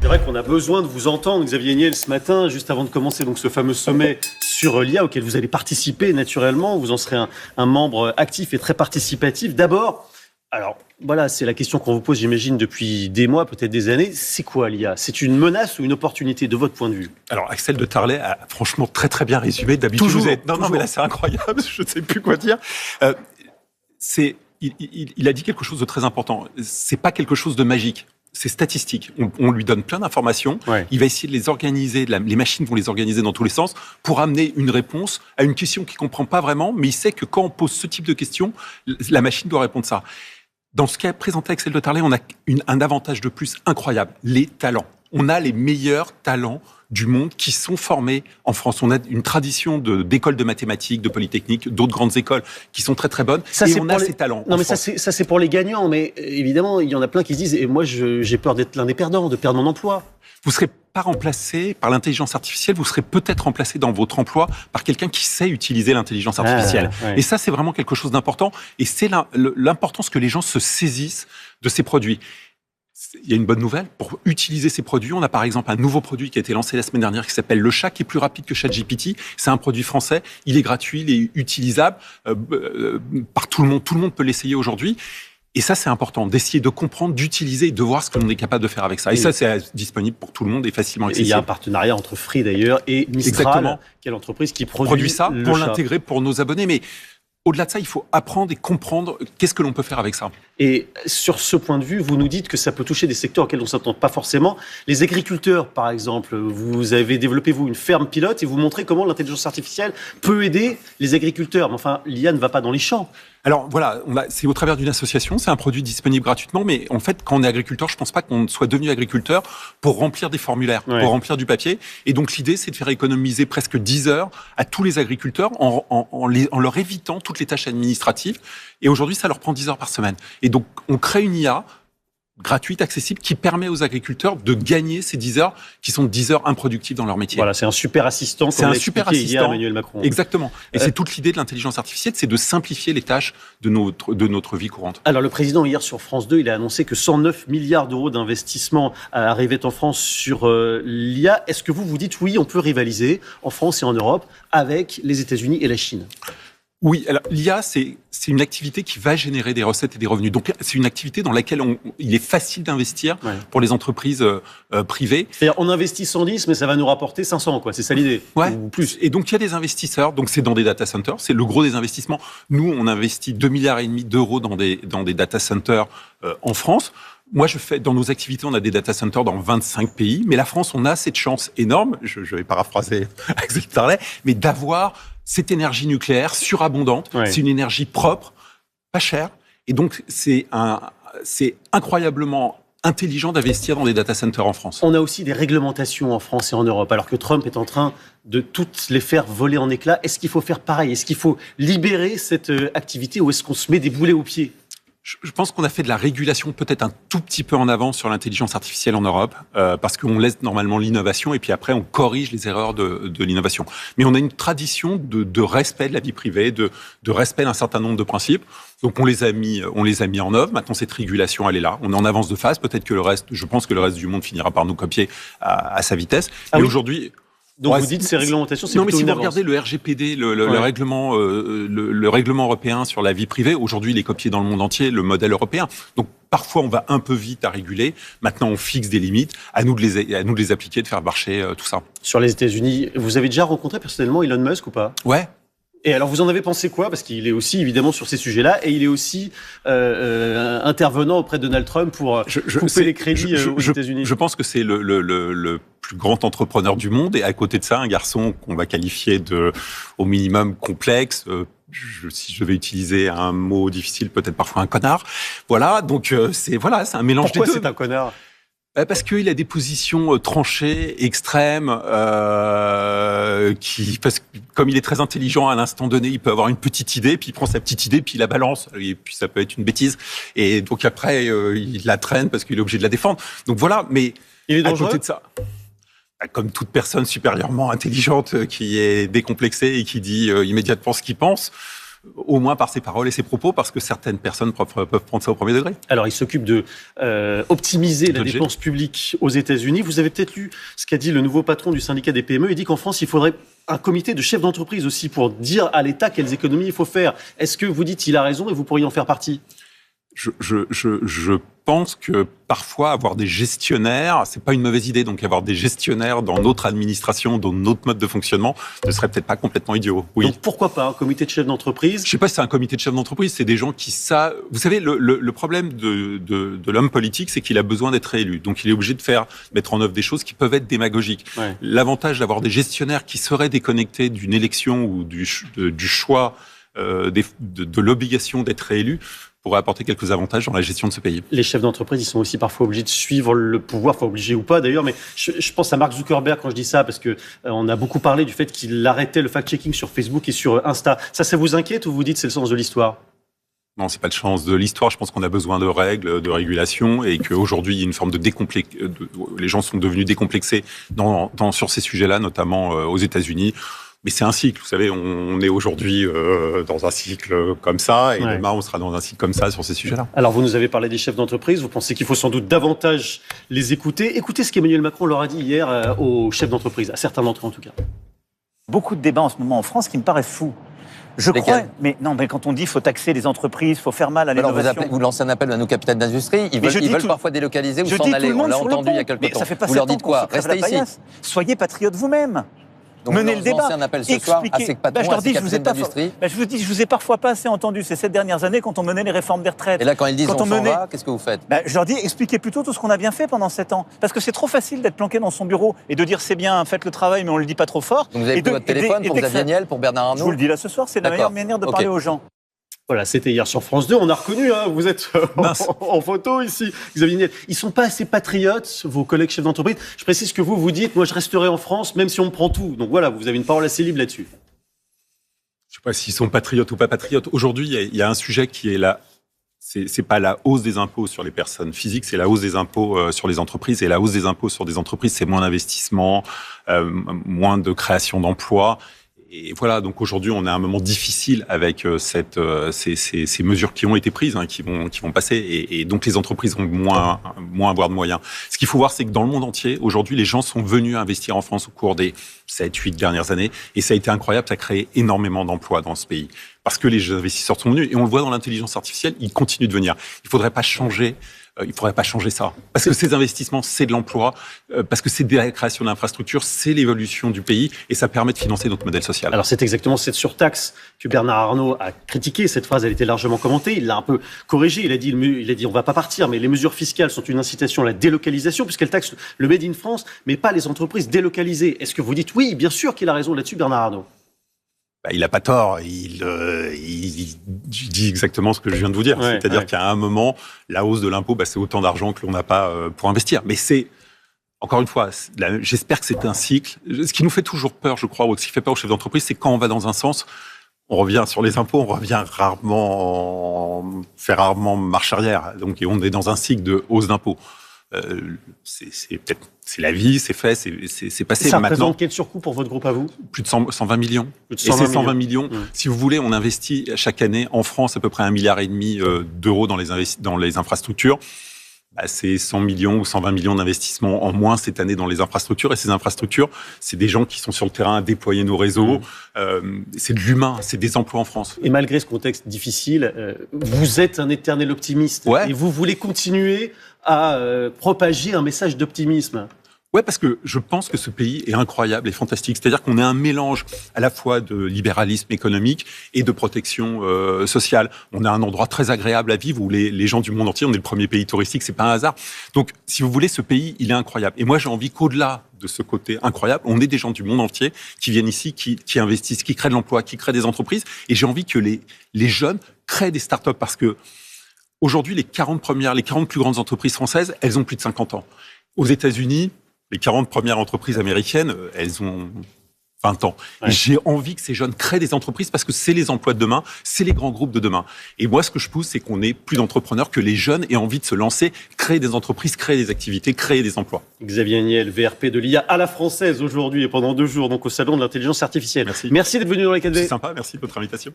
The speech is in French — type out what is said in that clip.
vrai qu'on a besoin de vous entendre, Xavier Niel, ce matin, juste avant de commencer donc, ce fameux sommet sur l'IA auquel vous allez participer naturellement. Vous en serez un membre actif et très participatif. D'abord, alors voilà, c'est la question qu'on vous pose, j'imagine, depuis des mois, peut-être des années. C'est quoi l'IA ? C'est une menace ou une opportunité de votre point de vue ? Alors, Axel de Tarlet a franchement très très bien résumé. D'habitude, toujours. Non, mais là, c'est incroyable. Je ne sais plus quoi dire. Il a dit quelque chose de très important. C'est pas quelque chose de magique. C'est statistique. On lui donne plein d'informations. Ouais. Il va essayer de les organiser. Les machines vont les organiser dans tous les sens pour amener une réponse à une question qu'il comprend pas vraiment. Mais il sait que quand on pose ce type de questions, la machine doit répondre ça. Dans ce qu'a présenté Axel de Tarlet, on a un avantage de plus incroyable. Les talents. On a les meilleurs talents du monde qui sont formés en France. On a une tradition d'écoles de mathématiques, de polytechniques, d'autres grandes écoles qui sont très très bonnes. Ça, et on a ces talents. Non, mais ça c'est pour les gagnants. Mais évidemment, il y en a plein qui se disent. Et moi, j'ai peur d'être l'un des perdants, de perdre mon emploi. Vous ne serez pas remplacé par l'intelligence artificielle. Vous serez peut-être remplacé dans votre emploi par quelqu'un qui sait utiliser l'intelligence artificielle. Ouais. Et ça, c'est vraiment quelque chose d'important. Et c'est l'importance que les gens se saisissent de ces produits. Il y a une bonne nouvelle. Pour utiliser ces produits, on a par exemple un nouveau produit qui a été lancé la semaine dernière qui s'appelle Le Chat, qui est plus rapide que ChatGPT. C'est un produit français. Il est gratuit, il est utilisable par tout le monde. Tout le monde peut l'essayer aujourd'hui. Et ça, c'est important, d'essayer de comprendre, d'utiliser et de voir ce que l'on est capable de faire avec ça. Et ça, c'est disponible pour tout le monde et facilement accessible. Et il y a un partenariat entre Free, d'ailleurs, et Mistral, qui est l'entreprise qui produit ça le pour chat. L'intégrer pour nos abonnés. Mais au-delà de ça, il faut apprendre et comprendre qu'est-ce que l'on peut faire avec ça. Et sur ce point de vue, vous nous dites que ça peut toucher des secteurs auxquels on ne s'attend pas forcément. Les agriculteurs, par exemple, vous avez développé, vous, une ferme pilote et vous montrez comment l'intelligence artificielle peut aider les agriculteurs. Mais enfin, l'IA ne va pas dans les champs. Alors voilà, c'est au travers d'une association, c'est un produit disponible gratuitement, mais en fait, quand on est agriculteur, je ne pense pas qu'on soit devenu agriculteur pour remplir des formulaires, pour remplir du papier. Et donc l'idée, c'est de faire économiser presque 10 heures à tous les agriculteurs en leur évitant toutes les tâches administratives. Et aujourd'hui, ça leur prend 10 heures par semaine. Et donc, on crée une IA gratuite, accessible, qui permet aux agriculteurs de gagner ces 10 heures qui sont 10 heures improductives dans leur métier. Voilà, c'est un super assistant. C'est un super assistant. Hier, Emmanuel Macron. Exactement. Et c'est toute l'idée de l'intelligence artificielle, c'est de simplifier les tâches de notre vie courante. Alors, le président, hier, sur France 2, il a annoncé que 109 milliards d'euros d'investissement arrivaient en France sur l'IA. Est-ce que vous dites, oui, on peut rivaliser en France et en Europe avec les États-Unis et la Chine ? Oui, alors l'IA, c'est une activité qui va générer des recettes et des revenus. Donc, c'est une activité dans laquelle il est facile d'investir pour les entreprises privées. C'est-à-dire, on investit 110, mais ça va nous rapporter 500, quoi. C'est ça l'idée. Ouais. Ou plus. Et donc, il y a des investisseurs. Donc, c'est dans des data centers. C'est le gros des investissements. Nous, on investit 2,5 milliards d'euros dans des data centers en France. Moi, dans nos activités, on a des data centers dans 25 pays. Mais la France, on a cette chance énorme, je vais paraphraser Axel Tarlet, mais d'avoir cette énergie nucléaire surabondante. Ouais. C'est une énergie propre, pas chère. Et donc, c'est incroyablement intelligent d'investir dans des data centers en France. On a aussi des réglementations en France et en Europe, alors que Trump est en train de toutes les faire voler en éclats. Est-ce qu'il faut faire pareil ? Est-ce qu'il faut libérer cette activité ou est-ce qu'on se met des boulets aux pieds ? Je pense qu'on a fait de la régulation peut-être un tout petit peu en avance sur l'intelligence artificielle en Europe, parce qu'on laisse normalement l'innovation et puis après on corrige les erreurs de l'innovation. Mais on a une tradition de respect de la vie privée, de respect d'un certain nombre de principes. Donc on les a mis en œuvre. Maintenant cette régulation elle est là. On est en avance de phase. Peut-être que je pense que le reste du monde finira par nous copier à sa vitesse. Et aujourd'hui. Donc vous dites ces réglementations, c'est plutôt une avance. Non, mais si vous regardez le RGPD, le règlement européen sur la vie privée, aujourd'hui il est copié dans le monde entier, le modèle européen. Donc parfois on va un peu vite à réguler. Maintenant on fixe des limites. À nous de les appliquer, de faire marcher tout ça. Sur les États-Unis, vous avez déjà rencontré personnellement Elon Musk ou pas ? Ouais. Et alors, vous en avez pensé quoi ? Parce qu'il est aussi, évidemment, sur ces sujets-là, et il est aussi intervenant auprès de Donald Trump pour couper les crédits aux États-Unis. Je pense que c'est le plus grand entrepreneur du monde, et à côté de ça, un garçon qu'on va qualifier au minimum complexe, si je vais utiliser un mot difficile, peut-être parfois un connard. Voilà, donc c'est un mélange des deux. Pourquoi c'est un connard ? Parce qu'il a des positions tranchées, extrêmes, parce que comme il est très intelligent, à l'instant donné, il peut avoir une petite idée, puis il prend sa petite idée, puis il la balance, et puis ça peut être une bêtise. Et donc après, il la traîne parce qu'il est obligé de la défendre. Donc voilà, mais il est dangereux. À côté de ça, comme toute personne supérieurement intelligente qui est décomplexée et qui dit immédiatement ce qu'il pense, au moins par ses paroles et ses propos, parce que certaines personnes peuvent prendre ça au premier degré. Alors, il s'occupe de optimiser la dépense publique aux États-Unis. Vous avez peut-être lu ce qu'a dit le nouveau patron du syndicat des PME. Il dit qu'en France, il faudrait un comité de chefs d'entreprise aussi pour dire à l'État quelles économies il faut faire. Est-ce que vous dites qu'il a raison et vous pourriez en faire partie ? Je pense que parfois avoir des gestionnaires, c'est pas une mauvaise idée. Donc avoir des gestionnaires dans notre administration, dans notre mode de fonctionnement, ne serait peut-être pas complètement idiot. Oui. Donc pourquoi pas un comité de chefs d'entreprise ? Je sais pas si c'est un comité de chefs d'entreprise, c'est des gens qui savent. Vous savez, le problème de l'homme politique, c'est qu'il a besoin d'être élu. Donc il est obligé de mettre en œuvre des choses qui peuvent être démagogiques. Ouais. L'avantage d'avoir des gestionnaires qui seraient déconnectés d'une élection ou du choix de l'obligation d'être réélu pourrait apporter quelques avantages dans la gestion de ce pays. Les chefs d'entreprise, ils sont aussi parfois obligés de suivre le pouvoir, enfin obligés ou pas d'ailleurs, mais je pense à Mark Zuckerberg quand je dis ça, parce que on a beaucoup parlé du fait qu'il arrêtait le fact-checking sur Facebook et sur Insta. Ça vous inquiète ou vous dites c'est le sens de l'histoire ? Non, c'est pas le sens de l'histoire. Je pense qu'on a besoin de règles, de régulation, et qu'aujourd'hui, il y a une forme de les gens sont devenus décomplexés sur ces sujets-là, notamment aux États-Unis. Mais c'est un cycle, vous savez, on est aujourd'hui dans un cycle comme ça, et demain on sera dans un cycle comme ça sur ces sujets-là. Alors vous nous avez parlé des chefs d'entreprise, vous pensez qu'il faut sans doute davantage les écouter. Écoutez ce qu'Emmanuel Macron leur a dit hier aux chefs d'entreprise, à certains d'entre eux en tout cas. Beaucoup de débats en ce moment en France qui me paraissent fous. Je crois, mais quand on dit qu'il faut taxer les entreprises, il faut faire mal à l'innovation... Alors vous lancez un appel à nos capitaines d'industrie, ils veulent parfois délocaliser ou s'en aller, on l'a entendu il y a quelques temps. Vous leur dites quoi ? Restez ici. Soyez patriotes vous-même. Donc menez le débat. Un appel ce soir à ces patrons, à ces capitaines d'industrie. Je vous ai parfois pas assez entendu ces 7 dernières années quand on menait les réformes des retraites. Et là, quand ils disent on s'en va, qu'est-ce que vous faites ? Je leur dis expliquez plutôt tout ce qu'on a bien fait pendant 7 ans. Parce que c'est trop facile d'être planqué dans son bureau et de dire c'est bien, faites le travail, mais on le dit pas trop fort. Donc vous avez pris votre téléphone pour Xavier Niel, pour Bernard Arnault ? Je vous le dis là ce soir, c'est la meilleure manière de parler aux gens. Voilà, c'était hier sur France 2. On a reconnu, vous êtes en photo ici, Xavier Niel. Ils sont pas assez patriotes, vos collègues chefs d'entreprise. Je précise que vous dites, moi je resterai en France, même si on me prend tout. Donc voilà, vous avez une parole assez libre là-dessus. Je sais pas s'ils sont patriotes ou pas patriotes. Aujourd'hui, il y a un sujet qui est là. C'est pas la hausse des impôts sur les personnes physiques, c'est la hausse des impôts sur les entreprises. Et la hausse des impôts sur des entreprises, c'est moins d'investissement, moins de création d'emplois. Et voilà, donc aujourd'hui, on a un moment difficile avec ces mesures qui ont été prises, qui vont passer, et donc les entreprises vont moins avoir de moyens. Ce qu'il faut voir, c'est que dans le monde entier, aujourd'hui, les gens sont venus investir en France au cours des 7-8 dernières années, et ça a été incroyable, ça a créé énormément d'emplois dans ce pays. Parce que les investisseurs sont venus, et on le voit dans l'intelligence artificielle, ils continuent de venir. Il faudrait pas changer ça. Parce que ces investissements, c'est de l'emploi, parce que c'est de la création d'infrastructures, c'est l'évolution du pays, et ça permet de financer notre modèle social. Alors c'est exactement cette surtaxe que Bernard Arnault a critiquée. Cette phrase, elle était largement commentée. Il l'a un peu corrigée. Il a dit on va pas partir, mais les mesures fiscales sont une incitation à la délocalisation, puisqu'elles taxent le Made in France, mais pas les entreprises délocalisées. Est-ce que vous dites oui, bien sûr qu'il a raison là-dessus, Bernard Arnault ? Il n'a pas tort, il dit exactement ce que je viens de vous dire. C'est-à-dire qu'à un moment, la hausse de l'impôt, c'est autant d'argent que l'on n'a pas pour investir. Mais c'est, encore une fois, j'espère que c'est un cycle. Ce qui nous fait toujours peur, je crois, ou ce qui fait peur aux chefs d'entreprise, c'est quand on va dans un sens, on revient sur les impôts, on fait rarement marche arrière. Donc, et on est dans un cycle de hausse d'impôts. C'est la vie, c'est fait, c'est passé. Ça représente quel surcoût pour votre groupe à vous ? Plus de 120 millions. Et ces 120 millions, si vous voulez, on investit chaque année en France à peu près 1,5 milliard d'euros dans les infrastructures. C'est 100 millions ou 120 millions d'investissements en moins cette année dans les infrastructures. Et ces infrastructures, c'est des gens qui sont sur le terrain à déployer nos réseaux. C'est de l'humain, c'est des emplois en France. Et malgré ce contexte difficile, vous êtes un éternel optimiste. Et vous voulez continuer à propager un message d'optimisme. Ouais, parce que je pense que ce pays est incroyable et fantastique. C'est-à-dire qu'on a un mélange à la fois de libéralisme économique et de protection sociale. On a un endroit très agréable à vivre où les gens du monde entier, on est le premier pays touristique, c'est pas un hasard. Donc, si vous voulez, ce pays, il est incroyable. Et moi, j'ai envie qu'au-delà de ce côté incroyable, on ait des gens du monde entier qui viennent ici, qui investissent, qui créent de l'emploi, qui créent des entreprises. Et j'ai envie que les jeunes créent des startups parce que aujourd'hui, les 40 plus grandes entreprises françaises, elles ont plus de 50 ans. Aux États-Unis, les 40 premières entreprises américaines, elles ont 20 ans. Et j'ai envie que ces jeunes créent des entreprises parce que c'est les emplois de demain, c'est les grands groupes de demain. Et moi, ce que je pousse, c'est qu'on ait plus d'entrepreneurs, que les jeunes aient envie de se lancer, créer des entreprises, créer des activités, créer des emplois. Xavier Niel, VRP de l'IA à la française aujourd'hui et pendant 2 jours, donc au Salon de l'intelligence artificielle. Merci. Merci d'être venu dans les 4V. C'est sympa, merci de votre invitation.